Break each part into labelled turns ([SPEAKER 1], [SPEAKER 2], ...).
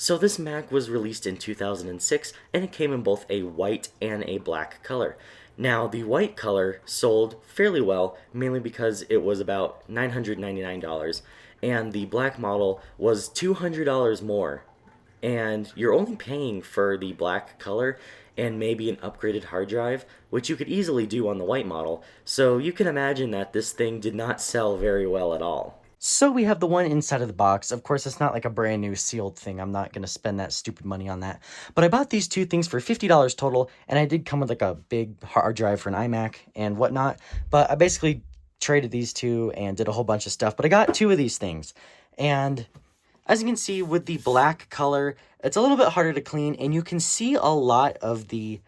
[SPEAKER 1] So this Mac was released in 2006 and it came in both a white and a black color. Now the white color sold fairly well, mainly because it was about $999, and the black model was $200 more. And you're only paying for the black color and maybe an upgraded hard drive, which you could easily do on the white model, so you can imagine that this thing did not sell very well at all.
[SPEAKER 2] So we have the one inside of the box. Of course, it's not like a brand new sealed thing. I'm not going to spend that stupid money on that. But I bought these two things for $50 total, and I did come with like a big hard drive for an iMac and whatnot. But I basically traded these two and did a whole bunch of stuff. But I got two of these things. And as you can see with the black color, it's a little bit harder to clean, and you can see a lot of the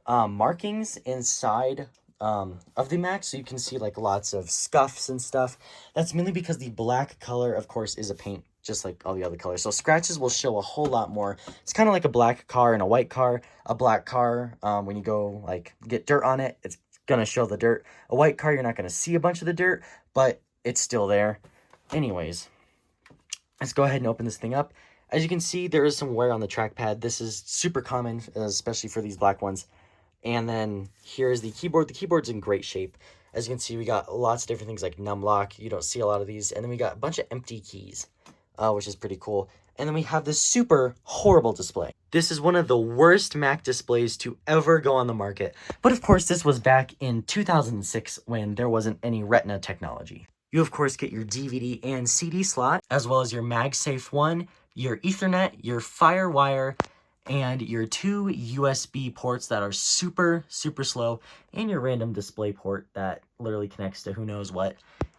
[SPEAKER 2] markings inside of the Mac, so you can see like lots of scuffs and stuff. That's mainly because the black color, of course, is a paint just like all the other colors. So scratches will show a whole lot more. It's kind of like a black car and a white car. A black car, when you go like get dirt on it, it's gonna show the dirt. A white car, you're not gonna see a bunch of the dirt, but it's still there. Anyways, let's go ahead and open this thing up. As you can see, there is some wear on the trackpad. This is super common, especially for these black ones. And then here's the keyboard. The keyboard's in great shape. As you can see, we got lots of different things like numlock. You don't see a lot of these. And then we got a bunch of empty keys, which is pretty cool. And then we have this super horrible display. This is one of the worst Mac displays to ever go on the market. But of course, this was back in 2006 when there wasn't any Retina technology. You, of course, get your DVD and CD slot, as well as your MagSafe 1, your Ethernet, your FireWire, and your two USB ports that are super, super slow, and your random display port that literally connects to who knows what.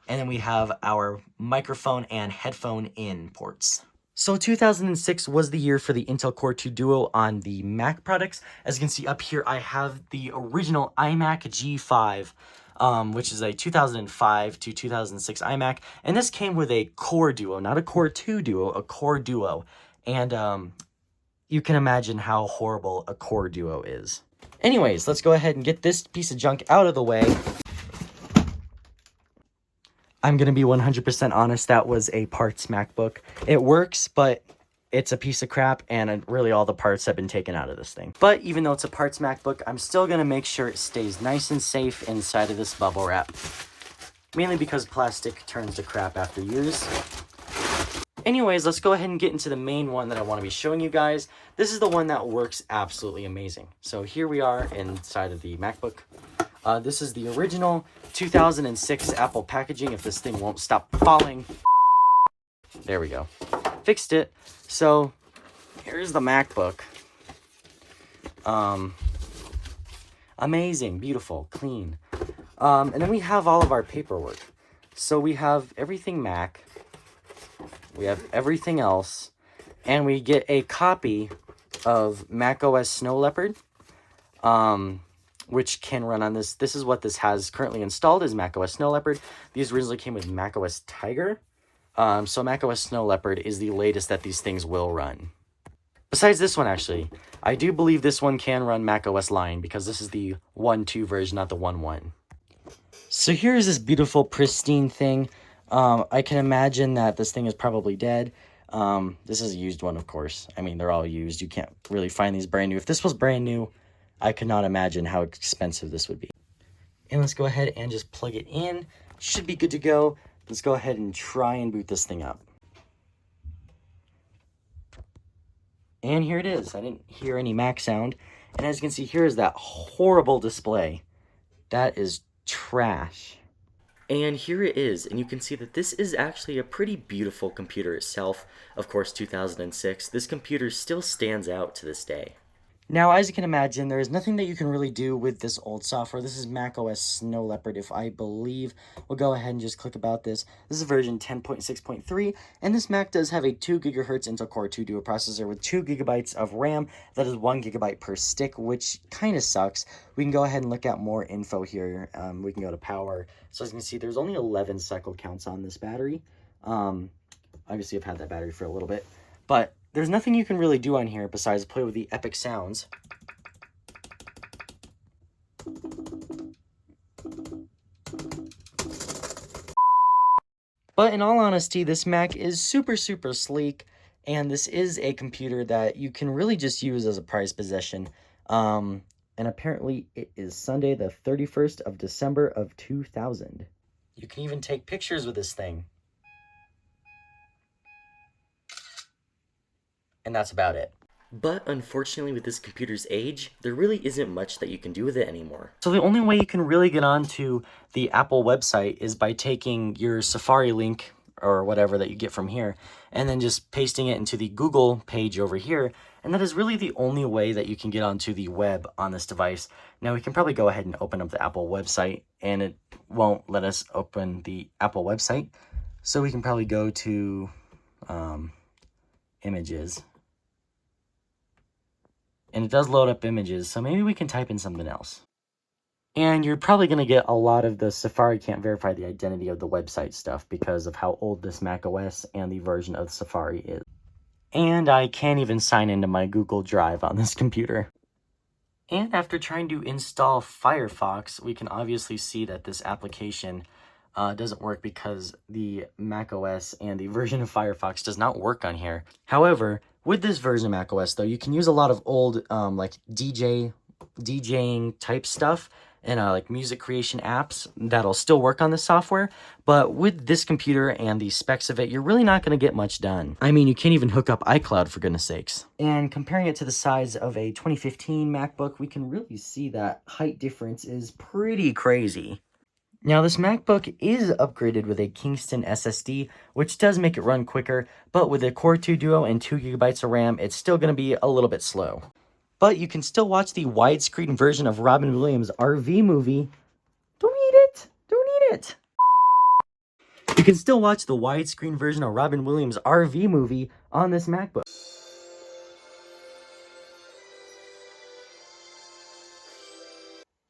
[SPEAKER 2] And then we have our microphone and headphone in ports. So 2006 was the year for the Intel Core 2 Duo on the Mac products. As you can see up here, I have the original iMac G5, which is a 2005 to 2006 iMac. And this came with a Core Duo, not a Core 2 Duo, a Core Duo. And you can imagine how horrible a Core Duo is. Anyways, let's go ahead and get this piece of junk out of the way. I'm going to be 100% honest, that was a parts MacBook. It works, but it's a piece of crap, and really all the parts have been taken out of this thing. But even though it's a parts MacBook, I'm still going to make sure it stays nice and safe inside of this bubble wrap. Mainly because plastic turns to crap after years. Anyways, let's go ahead and get into the main one that I want to be showing you guys. This is the one that works absolutely amazing. So here we are inside of the MacBook. This is the original 2006 Apple packaging, if this thing won't stop falling. There we go. Fixed it. So here's the MacBook. Amazing, beautiful, clean. And then we have all of our paperwork. So we have everything Mac. We have everything else, and we get a copy of macOS Snow Leopard, which can run on this. This is what this has currently installed, is macOS Snow Leopard. These originally came with macOS Tiger, so macOS Snow Leopard is the latest that these things will run. Besides this one, actually, I do believe this one can run macOS Lion, because this is the 1.2 version, not the 1.1. So here's this beautiful, pristine thing. I can imagine that this thing is probably dead. This is a used one, of course. I mean, they're all used. You can't really find these brand new. If this was brand new, I could not imagine how expensive this would be. And let's go ahead and just plug it in. Should be good to go. Let's go ahead and try and boot this thing up. And here it is. I didn't hear any Mac sound. And as you can see, here is that horrible display. That is trash.
[SPEAKER 1] And here it is, and you can see that this is actually a pretty beautiful computer itself. Of course, 2006. This computer still stands out to this day.
[SPEAKER 2] Now, as you can imagine, there is nothing that you can really do with this old software. This is macOS Snow Leopard, if I believe. We'll go ahead and just click about this. This is version 10.6.3, and this Mac does have a 2 GHz Intel Core 2 Duo processor with 2 GB of RAM. That is 1 GB per stick, which kind of sucks. We can go ahead and look at more info here. We can go to power. So as you can see, there's only 11 cycle counts on this battery. Obviously, I've had that battery for a little bit, but there's nothing you can really do on here besides play with the epic sounds. But in all honesty, this Mac is super, super sleek, And this is a computer that you can really just use as a prized possession. And apparently it is Sunday the 31st of December of 2000. You can even take pictures with this thing. And that's about it.
[SPEAKER 1] But unfortunately, with this computer's age, there really isn't much that you can do with it anymore.
[SPEAKER 2] So the only way you can really get onto the Apple website is by taking your Safari link or whatever that you get from here, and then just pasting it into the Google page over here. And that is really the only way that you can get onto the web on this device. Now we can probably go ahead and open up the Apple website, and it won't let us open the Apple website. So we can probably go to images. And it does load up images, so maybe we can type in something else. And you're probably going to get a lot of the Safari can't verify the identity of the website stuff because of how old this Mac OS and the version of Safari is. And I can't even sign into my Google Drive on this computer. And after trying to install Firefox, we can obviously see that this application doesn't work because the Mac OS and the version of Firefox does not work on here. However, with this version of Mac OS, though, you can use a lot of old like DJing type stuff and like music creation apps that'll still work on this software. But with this computer and the specs of it, you're really not going to get much done. I mean, you can't even hook up iCloud, for goodness sakes. And comparing it to the size of a 2015 MacBook, we can really see that height difference is pretty crazy. Now, this MacBook is upgraded with a Kingston SSD, which does make it run quicker, but with a Core 2 Duo and 2 GB of RAM, it's still going to be a little bit slow. But you can still watch the widescreen version of Robin Williams' RV movie. Don't eat it! Don't eat it! You can still watch the widescreen version of Robin Williams' RV movie on this MacBook.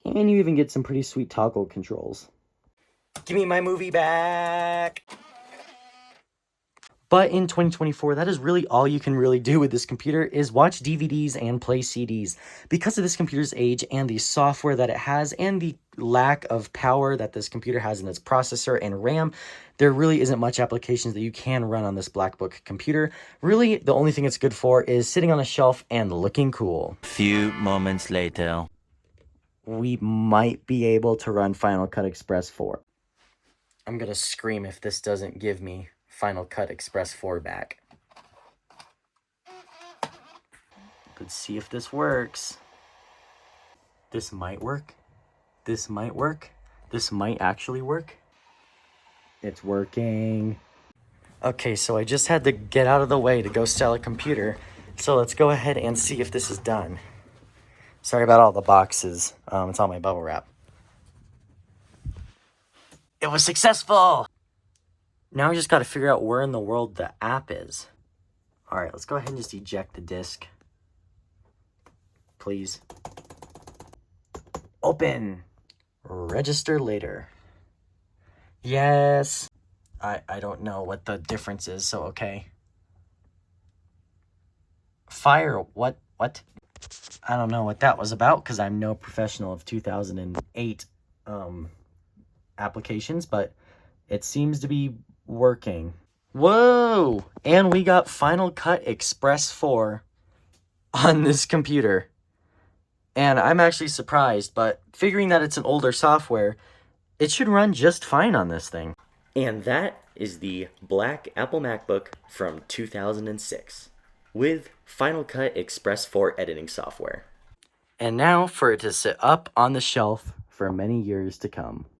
[SPEAKER 2] And you even get some pretty sweet toggle controls. Give me my movie back! But in 2024, that is really all you can really do with this computer is watch DVDs and play CDs. Because of this computer's age and the software that it has and the lack of power that this computer has in its processor and RAM, there really isn't much applications that you can run on this Blackbook computer. Really, the only thing it's good for is sitting on a shelf and looking cool.
[SPEAKER 3] Few moments later.
[SPEAKER 2] We might be able to run Final Cut Express 4. I'm gonna scream if this doesn't give me Final Cut Express 4 back. Let's see if this works. This might work. This might work. This might actually work. It's working. Okay, so I just had to get out of the way to go sell a computer. So let's go ahead and see if this is done. Sorry about all the boxes. It's all my bubble wrap. It was successful! Now I just got to figure out where in the world the app is. All right, let's go ahead and just eject the disk. Please. Open. Register later. Yes. I don't know what the difference is, so okay. Fire, what? I don't know what that was about because I'm no professional of 2008 applications, but it seems to be working. Whoa! And we got Final Cut Express 4 on this computer. And I'm actually surprised, but figuring that it's an older software, it should run just fine on this thing.
[SPEAKER 1] And that is the black Apple MacBook from 2006 with Final Cut Express 4 editing software.
[SPEAKER 2] And now for it to sit up on the shelf for many years to come.